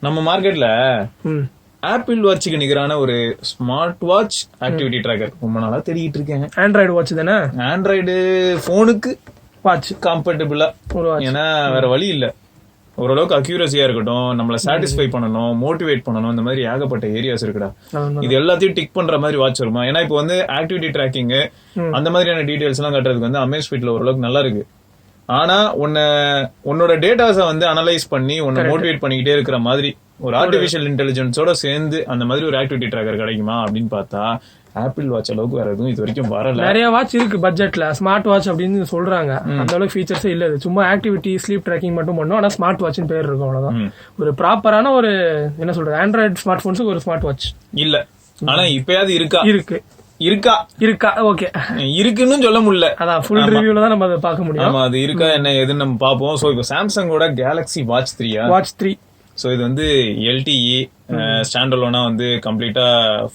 நம்ம மார்க்கெட்ல ஆப்பிள் வாட்சுக்கு நிகரான ஒரு ஸ்மார்ட் வாட்ச் ஆக்டிவிட்டி ட்ராக்கர் ரொம்ப நாளா தேடிட்டு இருக்கேன். ஆண்ட்ராய்டு வாட்ச் தானே? ஆண்ட்ராய்டு போனுக்கு வாட்ச் கம்ஃபர்டபுளா, ஏன்னா வேற வழி இல்ல. ஓரளவுக்கு அக்யூரசியா இருக்கட்டும், நம்மள சாட்டிஸ்ஃபை பண்ணணும், மோட்டிவேட் பண்ணணும், இந்த மாதிரி ஏகப்பட்ட ஏரியாஸ் இருக்குடா. இது எல்லாத்தையும் டிக் பண்ற மாதிரி வாட்ச் வருமா? ஏன்னா இப்போ வந்து ஆக்டிவிட்டி ட்ராக்கிங் அந்த மாதிரியான டீடைல்ஸ் எல்லாம் கட்டுறதுக்கு வந்து அமேஸ்ஃபிட்ல ஓரளவுக்கு நல்லா இருக்கு. ஆனா உன்னோட டேட்டாஸை வந்து அனலைஸ் பண்ணி உன்னை மோட்டிவேட் பண்ணிக்கிட்டே இருக்கிற மாதிரி ஒரு ஆர்டிபிஷியல் இன்டெலிஜென்ஸோட சேர்ந்து அந்த மாதிரி ஒரு ஆக்டிவிட்டி ட்ராக்கர் கிடைக்குமா அப்படின்னு பார்த்தா ஆப்பிள் வாட்ச் அளவுக்கு வேற எதுவும் இது வரைக்கும் வரல. நிறைய வாட்ச் இருக்கு பட்ஜெட்ல, ஸ்மார்ட் வாட்ச் அப்படின்னு சொல்றாங்க. அந்த அளவுக்கு ஃபீச்சர்ஸே இல்ல. சும்மா ஆக்டிவிட்டி ஸ்லீப் ட்ராக்கிங் மட்டும் பண்ணும். ஆனா ஸ்மார்ட் வாட்ச்னு பேர் இருக்கும், அவ்வளவுதான். ஒரு ப்ராப்பரான ஒரு என்ன சொல்றது ஆண்ட்ராய்டு ஸ்மார்ட் போன்ஸுக்கு ஒரு ஸ்மார்ட் வாட்ச் இல்ல. ஆனா இப்பயாவது இருக்கா ஓகே, இருக்குன்னு சொல்ல முடியல. அதான் ஃபுல் ரிவ்யூல தான் நம்ம அதை பார்க்க முடியும். ஆமா, அது இருக்கா என்ன ஏதுன்னு நம்ம பாப்போம். சோ இப்போ சாம்சங்கோட கேலக்ஸி வாட்ச் 3 சோ இது வந்து எல்டிஇ ஸ்டாண்ட் அலோனா வந்து கம்ப்ளீட்டா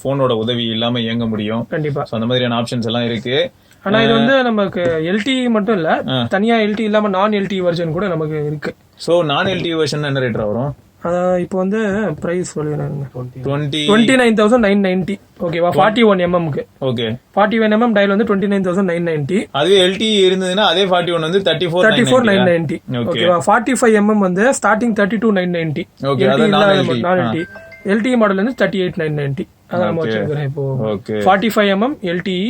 போனோட உதவி இல்லாம இயங்க முடியும். கண்டிப்பா. சோ அந்த மாதிரியான ஆப்ஷன்ஸ் எல்லாம் இருக்கு. ஆனா இது வந்து நமக்கு எல்டி மட்டும் இல்ல, தனியா எல்டி இல்லாம நான் எல்டி வெர்ஷன் கூட நமக்கு இருக்கு. சோ நான் எல்டி வெர்ஷன் என்ன ரேட் வரும்? இப்போ வந்து பிரைஸ் சொல்லுங்க, 29,990. ஓகேவா? 41mm க்கு. ஓகே, 41mm டயல் வந்து 29,990. அதுவே எல்டி இருந்ததுன்னா அதே 41 வந்து 34,990. ஓகேவா? 45mm வந்து ஸ்டார்டிங் 32,990. ஓகே, அது நான் எல்டி. எல்டி மாடல் வந்து 38,990. அதான் நம்ம வச்சிருக்கோம் இப்போ. 45mm LTE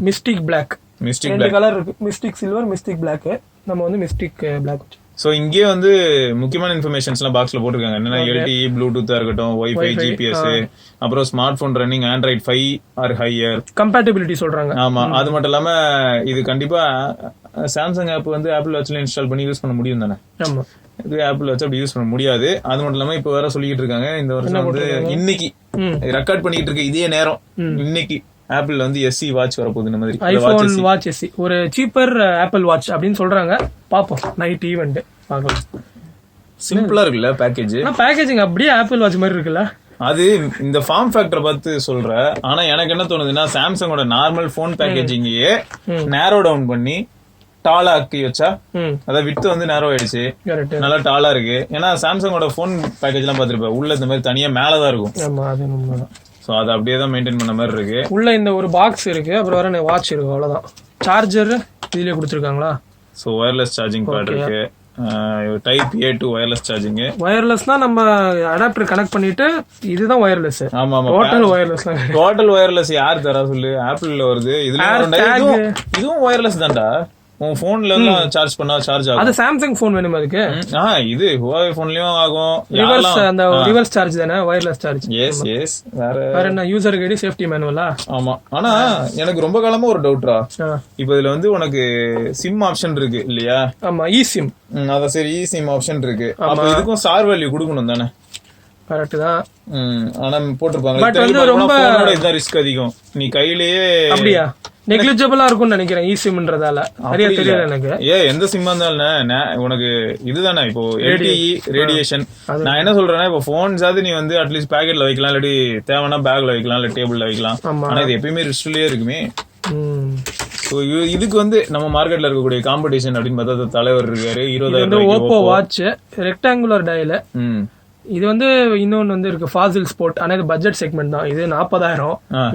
mystic black. ரெண்டு கலர் இருக்கு, மிஸ்டிக் சில்வர், மிஸ்டிக் பிளாக். நம்ம வந்து மிஸ்டிக் பிளாக். சோ இங்கே வந்து முக்கியமான இன்ஃபர்மேஷன்ஸ் எல்லாம் பாக்ஸ்ல போட்டுருக்காங்க. என்னன்னா எல்டிஇ, ப்ளூடூத்தா இருக்கட்டும், வைஃபை, ஜிபிஎஸ், அப்புறம் smart phone running Android 5 or higher compatibility சொல்றாங்க. ஆமா, அது மட்டும் இல்லாம இது கண்டிப்பா சாம்சங் ஆப் வந்து ஆப்பிள் வாட்ச்ல இன்ஸ்டால் பண்ணி யூஸ் பண்ண முடியும் தானே? ஆமா, இது ஆப்பிள் வாட்ச் அப்படி யூஸ் பண்ண முடியாது. அது மட்டும் இல்லாம இப்ப வேற சொல்லிட்டு இருக்காங்க, இந்த வருஷம் வந்து இன்னைக்கு ரெக்கார்ட் பண்ணிட்டு இருக்கு இதே நேரம், இன்னைக்கு ஆப்பிள் வந்து எஸ்சி வாட்ச் வரப்போகுது. இந்த மாதிரி ஐபோன் வாட்ச் எஸ்சி ஒரு சீப்பர் ஆப்பிள் வாட்ச் அப்படின்னு சொல்றாங்க. பாப்போம், நைட் ஈவென்ட் பார்க்கலாம். சிம்பிளா இருக்குல்ல பேக்கேஜ்? பேக்கேஜிங் அப்படியே ஆப்பிள் வாட்ச் மாதிரி இருக்குல்ல. அது இந்த ஃபார்ம் ஃபேக்டரை பார்த்து சொல்ற. ஆனா எனக்கு என்ன தோணுதுன்னா, சாம்சங்கோட நார்மல் போன் பேக்கேஜிங்கையே நேரோ டவுன் பண்ணி டாலா ஆக்கி வச்சா, அதாவது வித்து வந்து நேரோ ஆயிடுச்சு, நல்லா டாலா இருக்கு. ஏன்னா சாம்சங்கோட போன் பேக்கேஜ் எல்லாம் பாத்துருப்பேன், உள்ள இந்த மாதிரி தனியா மேலதான் இருக்கும். சோ அது அப்படியே தான் மெயின்டைன் பண்ண மாதிரி இருக்கு. உள்ள இந்த ஒரு பாக்ஸ் இருக்கு, அப்புறம் வேற வாட்ச் இருக்கு, அவ்வளவுதான். சார்ஜர் இதுலயே கொடுத்துருக்காங்களா? சோ வயர்லெஸ் சார்ஜிங் பேட் இருக்கு, type A to wireless charging. வயர்லெஸ்னா நம்ம அடாப்டர் கனெக்ட் பண்ணிட்டு இதுதான் வயர்லெஸ். ஆமா ஆமா, டோட்டல் வயர்லெஸ். டோட்டல் வயர்லெஸ் யார் தரா சொல்லு? ஆப்பிள்ல வருது. இதுவும் வயர்லெஸ் தான்டா. உன் போன்ல எல்லாம் சார்ஜ் பண்ணா சார்ஜ் ஆகும். அது சாம்சங் போன் வேணுமா அதுக்கு? இது Huawei போன்லயும் ஆகும். ரிவர்ஸ், அந்த ரிவர்ஸ் சார்ஜ் தானே, வயர்லெஸ் சார்ஜ். எஸ் வேற என்ன யூசர் கைடு, சேஃப்டி மேனுவலா? ஆமா. ஆனா எனக்கு ரொம்ப காலமா ஒரு டவுட்ரா. இப்போ இதுல வந்து உனக்கு சிம் ஆப்ஷன் இருக்கு இல்லையா? ஆமா, இ சிம். அத சரி, இ சிம் ஆப்ஷன் இருக்கு. அப்ப இதுக்கும் ஸ்டார் வேல்யூ கொடுக்கணும் தானே? கரெக்ட் தான். ஆனா போட்டுருப்பாங்க. பட் வந்து ரொம்ப இதான் ரிஸ்க் அதிகம். நீ கையிலேயே அப்படியா நெக்லிஜிபிளா இருக்கும்னு நினைக்கிறேன், இ சிம்ன்றதால. சரியா தெரியல எனக்கு. எந்த சிம்மா இருந்தாலும் உனக்கு இதுதானே. இப்போ எல்டிஇ ரேடியேஷன். நான் என்ன சொல்றேன்னா, இப்போ போன்ஸ் நீ வந்து அட்லீஸ்ட் பேக்கெட்ல வைக்கலாம், இல்லாட்டி தேவைன்னா பேக்ல வைக்கலாம், இல்ல டேபிள்ல வைக்கலாம். ஆனா இது எப்பயுமே ரிஸ்ட்லயே இருக்குமே. இதுக்கு வந்து நம்ம மார்க்கெட்ல இருக்கக்கூடிய காம்படிஷன் அப்படின்னு பார்த்தா தலைவர் இருக்காரு. 20,000 ஓப்போ வாட்ச் ரெக்டாங்குலர் டயல். இது வந்து இன்னொன்னு வந்து இருக்கு, ஃபாசில் ஸ்போர்ட். ஆனா இது பட்ஜெட் செக்மெண்ட் தான். இது 40,000,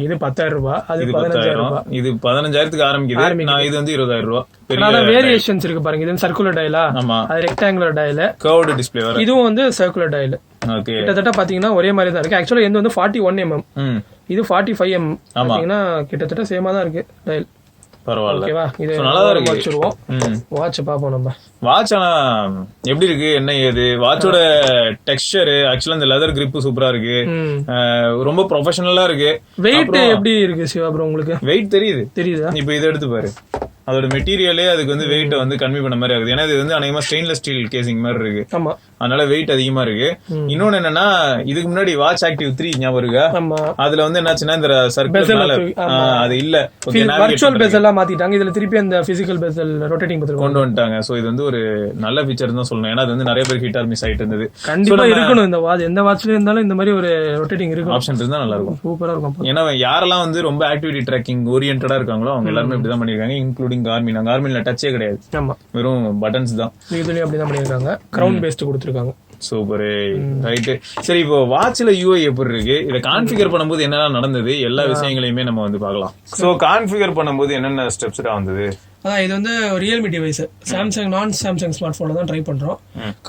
இது 10,000 ரூபாய், அது 15,000. இது 15,000க்கு ஆரம்பிக்குது. நான் இது வந்து 20,000 ரூபாய். வேரியேஷன்ஸ் இருக்கு பாருங்க. இது சர்க்குலர் டயலா, அது ரெக்டாங்குலர் டயல், கர்வ்டு டிஸ்ப்ளே வர. இதுவும் வந்து சர்க்குலர் டயல். கிட்டத்தட்ட பாத்தீங்கன்னா ஒரே மாதிரி தான் இருக்கு. ஆக்சுவலா இது வந்து 41mm, இது 45mm. பாத்தீங்கன்னா கிட்டத்தட்ட சேமா தான் இருக்கு டயல். பரவாயில்ல, ஓகேவா? இது நல்லாதான் இருக்கு. வச்சிருவோம். வாட்ச் பாப்போம் நம்ம. வாட்ச் ஆனா எப்படி இருக்கு, என்ன ஏது? வாட்சோட டெக்ஸ்சர் ஆக்சுவலா இந்த லெதர் கிரிப் சூப்பரா இருக்கு, ரொம்ப ப்ரொஃபஷனலா இருக்கு. வெயிட் எப்படி இருக்கு சிவா ப்ரோ உங்களுக்கு? வெயிட் தெரியுதா? இப்ப இதை எடுத்து பாரு, அதோட மெட்டீரியலே அதுக்கு வந்து வெயிட் வந்து கம்மி பண்ண மாதிரி ஆகுது. ஏன்னா இது வந்து அநேகமா ஸ்டெயின்லெஸ் ஸ்டீல் கேசிங் மாதிரி இருக்கு. ஆமா, அதனால வெயிட் அதிகமா இருக்கு. இன்னொன்னு என்னன்னா, இதுக்கு முன்னாடி வாட்ச் ஆக்டிவ் 3 ஞாபகம் இருக்கா? அதுல வந்து என்னாச்சுன்னா இந்த சர்க்கிள் மேல அது இல்ல, வர்ச்சுவல் பெசல் எல்லாம் மாத்திட்டாங்க. இதுல திருப்பி அந்த பிசிக்கல் பெசல் ரொட்டேட்டிங் பெசல் கொண்டு வந்துட்டாங்க. சோ இது வந்து ஒரு நல்ல ஃபீச்சர் தான் சொல்லணும். ஏன்னா அது வந்து நிறைய பேர் ஹிட் மிஸ் ஆயிட்டு இருந்தது. கண்டிப்பா இருக்கணும் இந்த வாட்ச். எந்த வாட்ச்ல இருந்தாலும் இந்த மாதிரி ஒரு ரொட்டேட்டிங் இருக்கும், ஆப்ஷன் இருந்தா நல்லா இருக்கும், சூப்பரா இருக்கும். ஏன்னா யாரெல்லாம் வந்து ரொம்ப ஆக்டிவிட்டி ட்ராக்கிங் ஓரியன்டா இருக்காங்களோ அவங்க எல்லாருமே இப்படிதான் பண்ணிருக்காங்க, இன்க்ளூடிங் கார்மின். கார்மின்ல டச்சே கிடையாது, வெறும் பட்டன்ஸ் தான். இதுலயும் அப்படிதான் பண்ணிருக்காங்க. கிரவுன் பேஸ்ட் கொடுத்திருக்காங்க. Super right. சரி, இப்போ வாட்ச்ல யூஐ எப்படி இருக்கு, இதை கான்ஃபிகர் பண்ணும்போது என்னெல்லாம் நடந்தது, எல்லா விஷயங்களையுமே நம்ம வந்து பார்க்கலாம். சோ கான்ஃபிகர் பண்ணும்போது என்னென்ன ஸ்டெப்ஸ் தான் வந்தது? அதான் இது வந்து ரியல்மி டிவைஸ், சாம்சங் நான் சாம்சங் ஸ்மார்ட் போன்ல தான் ட்ரை பண்றோம்.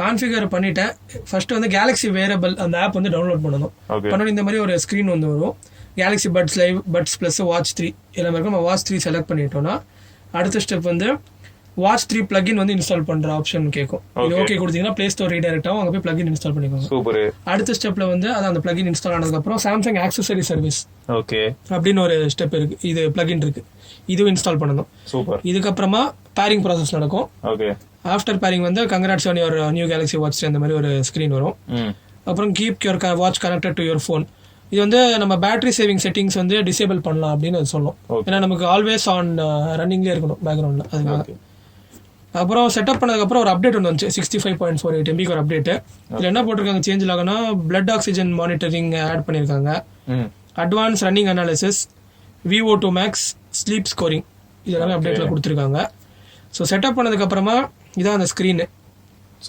கான்ஃபிகர் பண்ணிட்டேன். ஃபர்ஸ்ட் வந்து கேலக்ஸி வேரபிள் அந்த ஆப் வந்து டவுன்லோட் பண்ணணும். பண்ணணும் இந்த மாதிரி ஒரு ஸ்கிரீன் வந்து வரும். Galaxy Buds Live, Buds Plus Watch 3 எல்லாமே இருக்கும். நம்ம வாட்ச் 3 செலக்ட் பண்ணிட்டோம்னா அடுத்த ஸ்டெப் வந்து வாட்ச் 3 பிளக்இன் வந்து இன்ஸ்டால் பண்ற ஆப்ஷன் கேட்கும். இது ஓகே கொடுத்தீங்கன்னா பிளே ஸ்டோர் ரீடைரக்ட் ஆகும், அங்க போய் பிளக்இன் இன்ஸ்டால் பண்ணிக்கோங்க. சூப்பர். அடுத்த ஸ்டெப்ல வந்து அந்த பிளக்இன் இன்ஸ்டால் ஆனதுக்கு அப்புறம் சாம்சங் ஆக்சசரி சர்வீஸ் ஓகே அப்படின்னு ஒரு ஸ்டெப் இருக்கு. இது பிளக்இன் இருக்கு, இதுவும் இன்ஸ்டால் பண்ணணும். சூப்பர். இதுக்கப்புறமா பேரிங் ப்ராசஸ் நடக்கும். ஓகே. ஆஃப்டர் பேரிங் வந்து congrats on your new Galaxy watch அந்த மாதிரி ஒரு ஸ்கிரீன் வரும். அப்புறம் keep your watch connected to your phone. இது வந்து நம்ம பேட்டரி சேவிங் செட்டிங்ஸ் வந்து டிசேபிள் பண்ணலாம் அப்படின்னு அது சொல்லும். ஏன்னா நமக்கு ஆல்வேஸ் ஆன் ரன்னிங்லேயே இருக்கணும் பேக்ரவுண்ட்ல, அதுக்காக. அப்புறம் செட்டப் பண்ணதுக்கப்புறம் ஒரு அப்டேட் ஒன்று வந்துச்சு, 65.48 MB ஒரு அப்டேட். இதில் என்ன போட்டிருக்காங்க சேஞ்ச் ஆகுனா பிளட் ஆக்சிஜன் மானிட்டரிங் ஆட் பண்ணியிருக்காங்க, advance running analysis, VO2 max, sleep scoring, இதெல்லாமே அப்டேட்ல கொடுத்துருக்காங்க. ஸோ செட்டப் பண்ணதுக்கப்புறமா இதான் அந்த ஸ்க்ரீனு.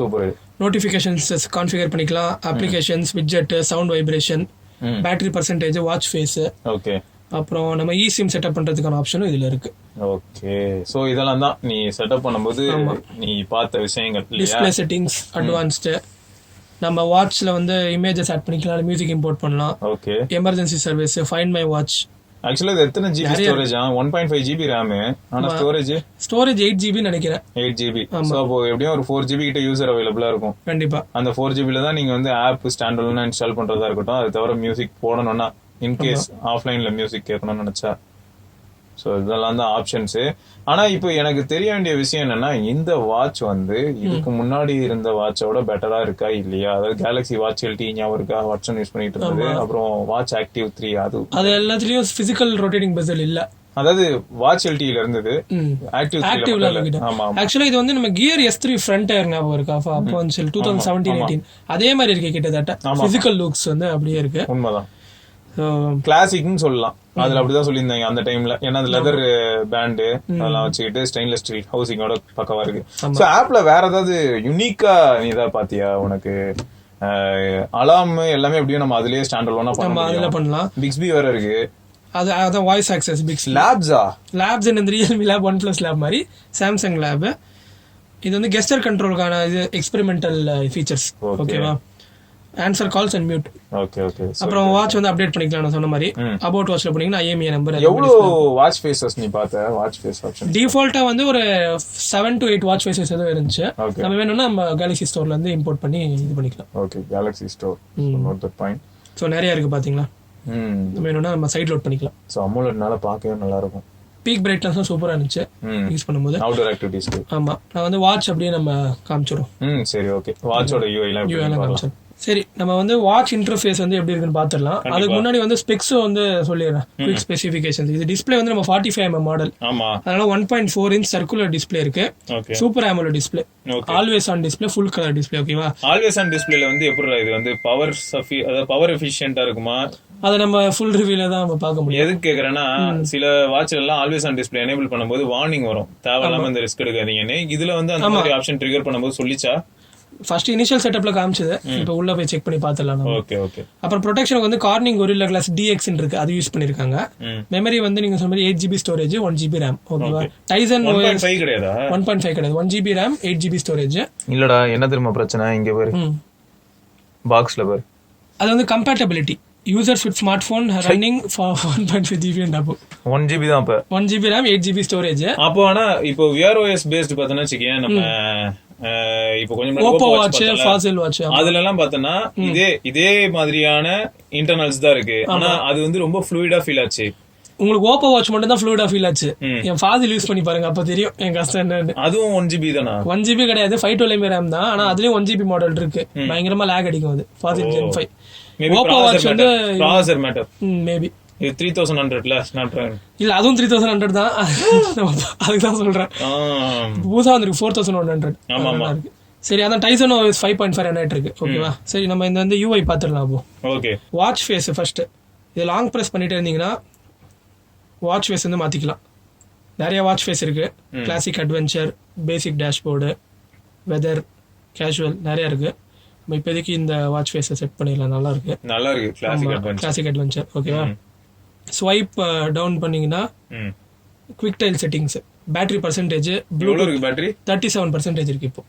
சூப்பர். நோட்டிஃபிகேஷன்ஸ் கான்ஃபிகர் பண்ணிக்கலாம், applications, widget, sound vibration, battery percentage, watch face, okay. அப்புறம் நம்ம eSIM செட்டப் பண்றதுக்கான ஆப்ஷனும் இதுல இருக்கு. ஓகே. சோ இதெல்லாம் தான் நீ செட்டப் பண்ணும்போது நீ பார்த்த விஷயங்கள். டிஸ்ப்ளே செட்டிங்ஸ் அட்வான்ஸ்டு, நம்ம வாட்ச்ல வந்து இமேஜஸ் ஆட் பண்ணிக்கலாம், மியூசிக் இம்போர்ட் பண்ணலாம். Okay. Emergency service, find my watch. ஆக்சுவலா இது எத்தனை ஜிபி ஸ்டோரேஜ்? 1.5 GB RAM. ஆனா ஸ்டோரேஜ் 8 GB நினைக்கிறேன். 8 GB. சோ அப்போ எப்படியும் ஒரு 4 GB கிட்ட யூசர் அவைலபிளா இருக்கும். கண்டிப்பா. அந்த 4 GB ல தான் நீங்க வந்து ஆப் ஸ்டாண்ட் அலோனா இன்ஸ்டால் பண்றதா இருக்கட்டும். அது தவிர மியூசிக் போடணும்னா இன்கேஸ் ஆஃப்லைன்ல மியூசிக் கேட்கணும்னு நினைச்சா, ஸோ இதெல்லாம் தான் ஆப்ஷன்ஸ். ஆனா இப்போ எனக்கு தெரிய வேண்டிய விஷயம் என்னன்னா, இந்த வாட்ச் வந்து இதுக்கு முன்னாடி இருந்த வாட்சோட பெட்டரா இருக்கா இல்லையா? அதாவது கேலக்ஸி வாட்ச் LT ஞாபகம் இருக்கா? வாட்சன் யூஸ் பண்ணிட்டு இருந்தது. அப்புறம் வாட்ச் ஆக்டிவ் 3 அது எல்லாத்துலயும் பிசிக்கல் ரொட்டேட்டிங் பெசல் இல்ல. அதாவது வாட்ச் LTல இருந்தது, ஆக்டிவ்ல. ஆமா. ஆக்சுவலா இது வந்து நம்ம கியர் S3 ஃப்ரண்ட் டயர் ஞாபகம் இருக்கா? அப்போ 2017-18 அதே மாதிரி இருக்கு கிட்டத்தட்ட. பிசிக்கல் லுக்ஸ் வந்து அப்படியே இருக்கு. உண்மைதான். கிளாசிக்னு சொல்லலாம். அதுல அப்படிதான் சொல்லியிருந்தாங்க அந்த டைம்ல. ஏன்னா அது லெதர் பேண்டு அதெல்லாம் வச்சுக்கிட்டு ஸ்டெயின்லெஸ் ஸ்டீல் ஹவுசிங்கோட பக்கவா இருக்கு. சோ ஆப்ல வேற ஏதாவது யுனிக்கா நீ ஏதாவது பாத்தியா? உனக்கு அலாம் எல்லாமே எப்படியும் நம்ம அதுலயே ஸ்டாண்ட் அலோனா பண்ணலாம். பிக்ஸ்பி வேற இருக்கு. அதான் வாய்ஸ் ஆக்சஸ் பிக்ஸ்பி. லேப்ஸ் இந்த ரியல்மி லேப், OnePlus லேப் மாதிரி சாம்சங் லேப். இது வந்து கெஸ்டர் கண்ட்ரோலுக்கான இது எக்ஸ்பெரிமெண்டல் ஃபீச்சர்ஸ். ஓகேவா? Answer calls and mute. Okay okay. அப்புறம் வாட்ச் வந்து அப்டேட் பண்ணிக்கலாம். நான் சொன்ன மாதிரி அபவுட் வாட்ச்ல போனீங்கன்னா IMEI நம்பர். எவ்வளவு வாட்ச் ஃபேஸஸ் நீ பார்த்த? வாட்ச் ஃபேஸ் ஆப்ஷன் டிஃபால்ட்டா வந்து ஒரு 7 to 8 வாட்ச் ஃபேஸஸ் ஏதோ இருந்துச்சு. நம்ம வேணும்னா நம்ம Galaxy ஸ்டோர்ல இருந்து இம்போர்ட் பண்ணி இது பண்ணிக்கலாம். Okay. Galaxy store. Note that point. So நிறைய இருக்கு பாத்தீங்களா? நம்ம வேணும்னா நம்ம சைட் லோட் பண்ணிக்கலாம். சோ AMOLEDனால பார்க்கவே நல்லா இருக்கும். பீக் பிரைட்னஸும் சூப்பரா இருந்துச்சு யூஸ் பண்ணும்போது. அவுட்டர் ஆக்டிவிட்டீஸ்க்கு. ஆமா. நான் வந்து வாட்ச் அப்படியே நம்ம காமிச்சிரோம். சரி ஓகே. வாட்சோட UI எல்லாம் காமிச்சோம். சரி, நம்ம வந்து வாட்ச் இன்டர்ஃபேஸ் வந்து எப்படி இருக்குன்னு பாத்துடலாம். அதுக்கு முன்னாடி வந்து ஸ்பெக்ஸ் வந்து சொல்லிடுறேன். Quick specifications. இது டிஸ்ப்ளே வந்து நம்ம 45mm மாடல். அதனால 1.4 inch சர்க்குலர் டிஸ்ப்ளே இருக்கு. Super AMOLED display, always on display, full colour display. ஓகேவா? ஆல்வேஸ் ஆன் டிஸ்ப்ளேல வந்து எப்படி இது வந்து பவர் எஃபிஷியன்ட்டா இருக்குமா? அத நம்ம ஃபுல் ரிவ்யூல தான் நம்ம பார்க்க முடியும். எதுக்கு கேக்குறேன்னா, சில வாட்ச்ல எல்லாம் ஆல்வேஸ் ஆன் டிஸ்ப்ளே எனேபிள் பண்ணும்போது வார்னிங் வரும், தேவையில்லாம இந்த ரிஸ்க் எடுக்காதீங்கன்னு. இதுல வந்து அந்த மாதிரி ஆப்ஷன் ட்ரிகர் பண்ணும்போது சொல்லிச்சா? ஃபர்ஸ்ட் இனிஷியல் செட்டப்ல காமிச்சது. இப்போ உள்ள போய் செக் பண்ணி பார்த்துடலாம். Okay okay. அப்புறம் ப்ரொடெக்ஷனுக்கு வந்து கார்னிங் Gorilla Glass DX இருக்கு, அது யூஸ் பண்ணிருக்காங்க. மெமரி வந்து நீங்க சொன்ன மாதிரி 8 GB ஸ்டோரேஜ், 1 GB RAM. ஓகேவா? டைசன் 1.5 கிடையாதா? 1.5 கிடையாது, 1 GB RAM, 8 GB ஸ்டோரேஜ். இல்லடா, என்ன தெரியுமா பிரச்சனை? இங்க பாரு, பாக்ஸ்ல பாரு, அது வந்து compatibility. Users with smartphone running for 1.5 GB and above. 1 GB தான். அப்ப 1 GB RAM, 8 GB ஸ்டோரேஜ். அப்போ ஆனா இப்போ Wear OS பேஸ்ட் பார்த்தனா வச்சுக்கேன், நம்ம இப்போ கொஞ்சம் Oppo வாட்ச், Fazil வாட்ச், அதுல எல்லாம் பார்த்தனா இதே மாதிரியான இன்டர்னல்ஸ் தான் இருக்கு. ஆனா அது வந்து ரொம்ப ஃப்ளூயிடா ஃபீல் ஆச்சு. உங்களுக்கு Oppo வாட்ச் மட்டும் தான் ஃப்ளூயிடா ஃபீல் ஆச்சு. என் Fazil யூஸ் பண்ணி பாருங்க, அப்ப தெரியும் என் கஷ்டம் என்னன்னு. அதுவும் 1 GB தானா? 1 GB கிடையாது, 512 MB RAM தான். ஆனா அதுலயும் 1 GB மாடல் இருக்கு. பயங்கரமா லாக் அடிக்கும் அது. Fazil Gen 5. Oppo வாட்ச் வந்து ப்ராசஸர் மேட்டர். மேபி இது 3100ல Snapdragon இல்ல, அதுவும் 3100 தான். அதுக்கு தான் சொல்றேன். புதுசா வந்திருக்கு 4100. ஆமா. சரி, அதான் டைசன் OS 5.5 ரன் இருக்கு. ஓகேவா? சரி, நம்ம இந்த வந்து UI பாத்துறலாம். அப்போ ஓகே. வாட்ச் ஃபேஸ் ஃபர்ஸ்ட் இது லாங் பிரஸ் பண்ணிட்டே இருந்தீங்கன்னா வாட்ச் ஃபேஸ் வந்து மாத்திக்கலாம். நிறைய வாட்ச் ஃபேஸ் இருக்கு. கிளாசிக், அட்வென்ச்சர், பேசிக், டேஷ்போர்டு, வெதர், கேஷுவல், நிறைய இருக்கு. நம்ம இப்போதைக்கு இந்த வாட்ச் ஃபேஸை செட் பண்ணிடலாம். நல்லா இருக்கு கிளாசிக் அட்வென்ச்சர். ஓகேவா. ஸ்வைப் டவுன் பண்ணீங்கன்னா quick tile settings, battery percentage, battery 37% இருக்கு இப்போ.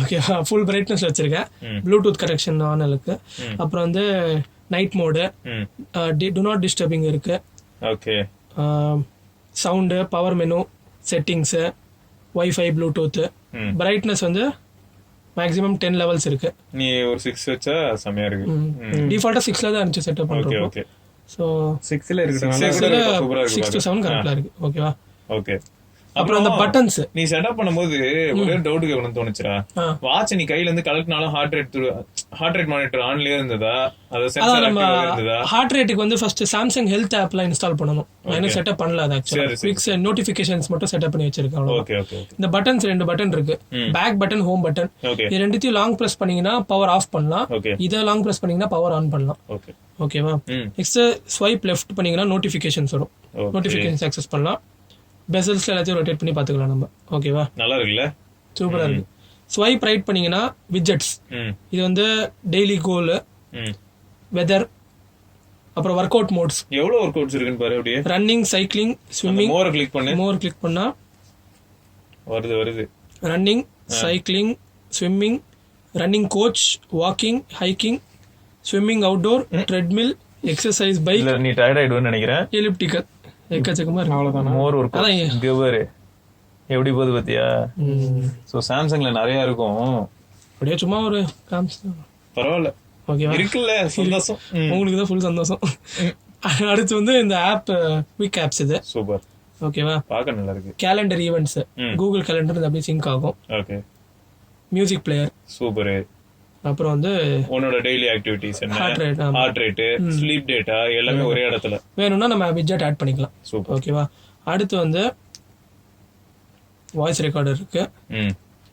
ஓகேவா. ஃபுல் பிரைட்னஸ் வச்சிருக்கேன். ப்ளூடூத் கனெக்ஷன் ஆன் இருக்கு. அப்புறம் வந்து night mode, do not disturbing இருக்கு. Okay. Sound, power menu, settings, wifi, Bluetooth. Brightness வந்து மேக்ஸிமம் 10 லெவல்ஸ் இருக்கு. நீ ஒரு 6 வச்சா செமையா இருக்கு. டிஃபால்ட்டா 6ல தான் இருந்துச்சு செட்டப் பண்றோம். சோ 6ல இருக்கு. 6 to 7 கரெக்ட்டா இருக்கு. ஓகேவா. ஓகே. அப்புறம் அந்த பட்டன்ஸ் நீ செட்டப் பண்ணும்போது ஒரே டவுட்டுக்கு ஒன்று தோணுச்சுடா. வாட்ச் நீ கையில இருந்து கலெக்ட்னாலும் ஹார்ட் ரேட் மானிட்டர் ஆன்லயே இருந்ததா? அது சென்சார் ஆக்டிவா இருந்ததா? ஹார்ட் ரேட்டுக்கு வந்து ஃபர்ஸ்ட் சாம்சங் ஹெல்த் ஆப்ல இன்ஸ்டால் பண்ணனும். நான் இன்னும் செட்டப் பண்ணல. அது ஆக்சுவலா குவிக் நோட்டிஃபிகேஷன்ஸ் மட்டும் செட்டப் பண்ணி வச்சிருக்கேன். Okay okay. இந்த பட்டன்ஸ் 2 பட்டன் இருக்கு. Back button, home button. இது ரெண்டுத்தையும் லாங் பிரஸ் பண்ணீங்கன்னா பவர் ஆஃப் பண்ணலாம். இத லாங் பிரஸ் பண்ணீங்கன்னா பவர் ஆன் பண்ணலாம். ஓகே. ஓகேவா. நெக்ஸ்ட் ஸ்வைப் லெஃப்ட் பண்ணீங்கன்னா நோட்டிஃபிகேஷன்ஸ் வரும். நோட்டிஃபிகேஷன்ஸ் ஆக்சஸ் பண்ணலாம். பெசல்ஸ் எல்லாத்தையும் ரொட்டேட் பண்ணி பாத்துக்கலாம் நம்ம. ஓகேவா. நல்லா இருக்குல்ல. சூப்பரா இருக்கு. ஸ்வைப் ரைட் பண்ணீங்கன்னா விட்ஜெட்ஸ். இது வந்து டெய்லி கோல், வெதர், அப்புறம் ஒர்க் அவுட் மோட்ஸ். எவ்வளவு ஒர்க் அவுட்ஸ் இருக்குன்னு பாரு. அப்படியே ரன்னிங், சைக்கிளிங், ஸ்விம்மிங். மோர் கிளிக் பண்ணு. மோர் கிளிக் பண்ணா வருது. Running, cycling, swimming, running coach, walking, hiking, swimming outdoor, treadmill, exercise bike. நீ டயர்ட் ஆயிடுவேன்னு நினைக்கிறேன். எலிப்டிக்கல் எக்கச்சக்கமா இருக்கு. அவ்வளவுதான். மோர் ஒர்க் அவுட் எப்படி போகுது பாத்தியா. சோ சாம்சங்ல நிறைய இருக்கும். அப்படியே சும்மா ஒரு பரவாயில்ல. ஓகேவா. இருக்குல்ல, சந்தோஷம். உங்களுக்கு தான் ஃபுல் சந்தோஷம். அடுத்து வந்து இந்த ஆப் குவிக் ஆப்ஸ். இது சூப்பர். ஓகேவா. பார்க்க நல்லா இருக்கு. கேலண்டர் ஈவென்ட்ஸ், கூகுள் கேலண்டர் அப்படியே சிங்க் ஆகும். ஓகே. Music player. சூப்பர். அப்புறம் வந்து உன்னோட டெய்லி ஆக்டிவிட்டீஸ் என்ன, ஹார்ட் ரேட், ஸ்லீப் டேட்டா எல்லாமே ஒரே இடத்துல. வேணும்னா நம்ம விட்ஜெட் ஆட் பண்ணிக்கலாம். சூப்பர். ஓகேவா. அடுத்து வந்து வாய்ஸ் ரெக்கார்டர் இருக்கு.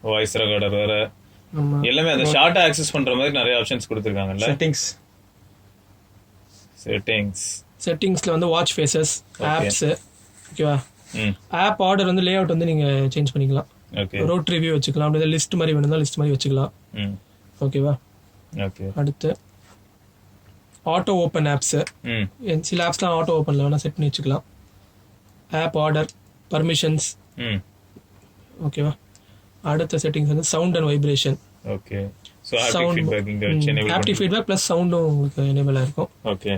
வாய்ஸ் ரெக்கார்டர் வேற. எல்லாமே அந்த ஷார்ட்டா ஆக்சஸ் பண்ற மாதிரி நிறைய ஆப்ஷன்ஸ் கொடுத்திருக்காங்கல்ல. செட்டிங்ஸ்ல வந்து வாட்ச் ஃபேசஸ், ஆப்ஸ். ஓகேவா. ஆப் ஆர்டர் வந்து லேஅவுட் வந்து நீங்க சேஞ்ச் பண்ணிக்கலாம். ஓகே. ரோட் ரிவ்யூ வச்சுக்கலாம். அப்படியே லிஸ்ட் மாதிரி வேணும்னா லிஸ்ட் மாதிரி வச்சுக்கலாம். ஓகேவா. ஓகே. அடுத்து ஆட்டோ ஓப்பன் ஆப்ஸ். சில ஆப்ஸ்லாம் ஆட்டோ ஓப்பன்ல வேணா செட் பண்ணி வச்சுக்கலாம். App order, permissions. ஓகேவா. அடுத்த செட்டிங்ஸ் வந்து sound and vibration. Okay. So haptic feedback இங்க வச்சு எனேபிள் ஹாப்டிக் ஃபீட்பேக் ப்ளஸ் சவுண்டும் உங்களுக்கு எனேபிளா இருக்கும். Okay.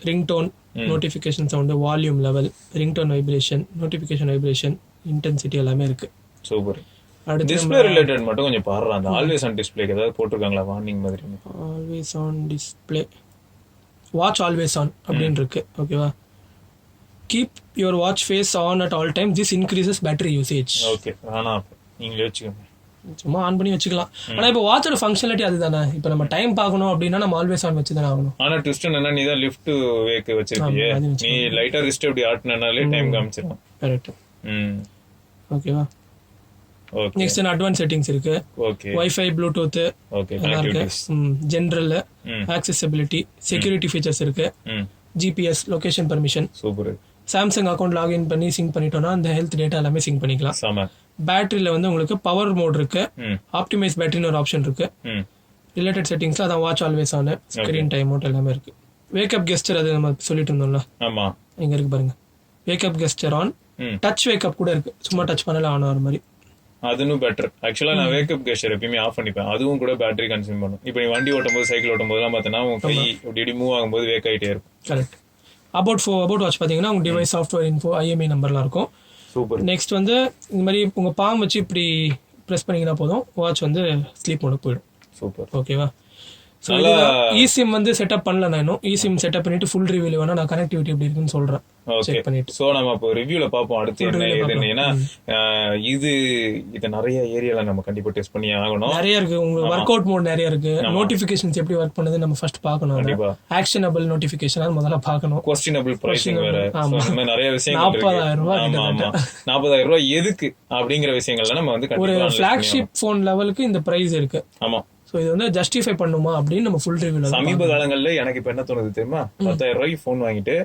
Ringtone, notification sound, volume level, ringtone vibration, notification vibration, intensity எல்லாமே இருக்கு. சூப்பர். டிஸ்ப்ளே ரிலேட்டட் மட்டும் கொஞ்சம் பாருடா. அந்த ஆல்வேஸ் ஆன் டிஸ்ப்ளேக்கு ஏதாவது போட்டுருக்காங்களா வார்னிங் மாதிரி? Always on display, watch always on அப்படின்னு இருக்கு. ஓகேவா. Keep your watch face on at all time, this increases battery usage. Okay. ஆனா நீங்களே வச்சுக்கோங்க. சும்மா ஆன் பண்ணி வச்சுக்கலாம். ஆனா இப்போ வாட்சோட ஃபங்க்ஷனாலிட்டி அதுதானே. இப்போ நம்ம டைம் பார்க்கணும் அப்படின்னா நம்ம ஆல்வேஸ் ஆன் வச்சு தானே ஆகணும். ஆனா ட்விஸ்ட் என்னன்னா நீ தான் லிஃப்ட் வேக் வச்சிருக்கீங்க. நீ லைட்டா ரிஸ்ட் அப்படி ஆட்டினாலே டைம் காமிச்சிரும். கரெக்ட். ஓகேவா. ஓகே. நெக்ஸ்ட் அட்வான்ஸ் செட்டிங்ஸ் இருக்கு. Okay. Wifi, Bluetooth. Okay. General, accessibility, security features இருக்கு. GPS, location permission. Super. Samsung account login பண்ணி சிங்க் பண்ணிட்டோம்னா அந்த ஹெல்த் டேட்டா எல்லாமே சிங்க் பண்ணிக்கலாம். சம. பேட்டரியில வந்து உங்களுக்கு பவர் மோட் இருக்கு. ஆப்டிமைஸ் பேட்டரின்னு ஒரு ஆப்ஷன் இருக்கு. ரிலேட்டட் செட்டிங்ஸ்ல அதான் watch always on, screen time mode எல்லாமே இருக்கு. வேக்கப் கெஸ்டர் அது நம்ம சொல்லிட்டு இருந்தோம்ல. ஆமா. இங்க இருக்கு பாருங்க. Wake up gesture on, touch wake up கூட இருக்கு. சும்மா டச் பண்ணல ஆன் ஆகிற மாதிரி. அதுவும் பெட்டர். ஆக்சுவலா நான் வேக்கப் கெஸ்டர் எப்பயுமே ஆஃப் பண்ணிப்பேன். அதுவும் கூட பேட்டரி கன்சியூம் பண்ணும். இப்போ நீ வண்டி ஓட்டும் போது, சைக்கிள் ஓட்டும் போதெல்லாம் பார்த்தனா உன் கை இப்படி மூவ் ஆகும்போது வேக் ஆகிட்டே இருக்கும். கரெக்ட். அபவுட் வாட்ச் பார்த்தீங்கன்னா உங்க டிவைஸ் சாஃப்ட்வேர் இன்ஃபோ, IMEI நம்பர்லாம் இருக்கும். சூப்பர். நெக்ஸ்ட் வந்து இந்த மாதிரி உங்க பாம் வச்சு இப்படி ப்ரெஸ் பண்ணீங்கன்னா போதும், வாட்ச் வந்து ஸ்லீப் மோடுக்கு போயிடும். சூப்பர். ஓகேவா. ஸோ eSIM வந்து செட்டப் பண்ணல. நான் இன்னும் eSIM செட்டப் பண்ணிட்டு ஃபுல் ரிவ்யூல வேணா நான் கனெக்டிவிட்டி எப்படி இருக்குன்னு சொல்றேன். செக் பண்ணிட்டு. சோ நம்ம இப்போ ரிவ்யூல பாப்போம் அடுத்து என்ன ஏதுன்னு. ஏன்னா இது நிறைய ஏரியால நம்ம கண்டிப்பா டெஸ்ட் பண்ணி ஆகணும். நிறைய இருக்கு. உங்க ஒர்க் அவுட் மோட் நிறைய இருக்கு. நோட்டிபிகேஷன்ஸ் எப்படி ஒர்க் பண்ணுது நம்ம ஃபர்ஸ்ட் பார்க்கணும். ஆக்ஷனபிள் நோட்டிபிகேஷன் அது முதல்ல பார்க்கணும். குவெஸ்டினபிள் பிரைசிங் வேற. இந்த நிறைய விஷயங்கள் இருக்கு. 40,000 ரூபாய். ஆமா 40,000 ரூபாய் எதுக்கு அப்படிங்கிற விஷயங்கள்ல நம்ம வந்து ஒரு ஃபிளாக்ஷிப் போன் லெவலுக்கு இந்த பிரைஸ் இருக்கு. ஆமா. சோ இது வந்து ஜஸ்டிஃபை பண்ணுமா அப்படின்னு நம்ம ஃபுல் ரிவ்யூல. சமீப காலங்கள்ல எனக்கு இப்ப என்ன தோணுது தெரியுமா, 10,000 ரூபாய்க்கு போன் வாங்கிட்டு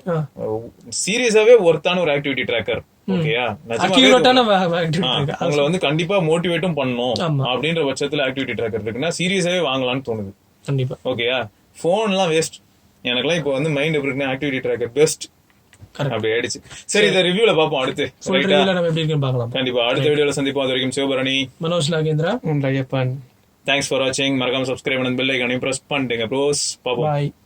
சீரியஸாவே ஒர்த்தான ஒரு ஆக்டிவிட்டி ட்ராக்கர் ஓகேயா அக்யூரேட்டான ஆக்டிவிட்டி இருக்கு. உங்களை வந்து கண்டிப்பா மோட்டிவேட்டும் பண்ணும் ஆமா. அப்படின்ற பட்சத்துல ஆக்டிவிட்டி ட்ராக்கர் இருக்குன்னா சீரியஸாவே வாங்கலாம்னு தோணுது. கண்டிப்பா. ஓகேயா, போன்லாம் வேஸ்ட். எனக்குலாம் இப்போ வந்து மைண்ட் எப்படி இருக்குன்னா ஆக்டிவிட்டி ட்ராக்கர் பெஸ்ட் அப்படி ஆயிடுச்சு. சரி, இந்த ரிவ்யூல பாப்போம் அடுத்து. நம்ம எப்படி இருக்குன்னு பார்க்கலாம். கண்டிப்பா அடுத்த வீடியோல சந்திப்போம். அது வரைக்கும் சிவபரணி, மனோஜ் நாகேந்திரா, ஐயப்பன். தேங்க்ஸ் ஃபார் வாட்சிங். மறக்காம சப்ஸ்கிரைப் பண்ணி பெல் ஐகானையும் பிரஸ் பண்ணிட்டுங்க ப்ரோஸ். பாப்போம். பாய்.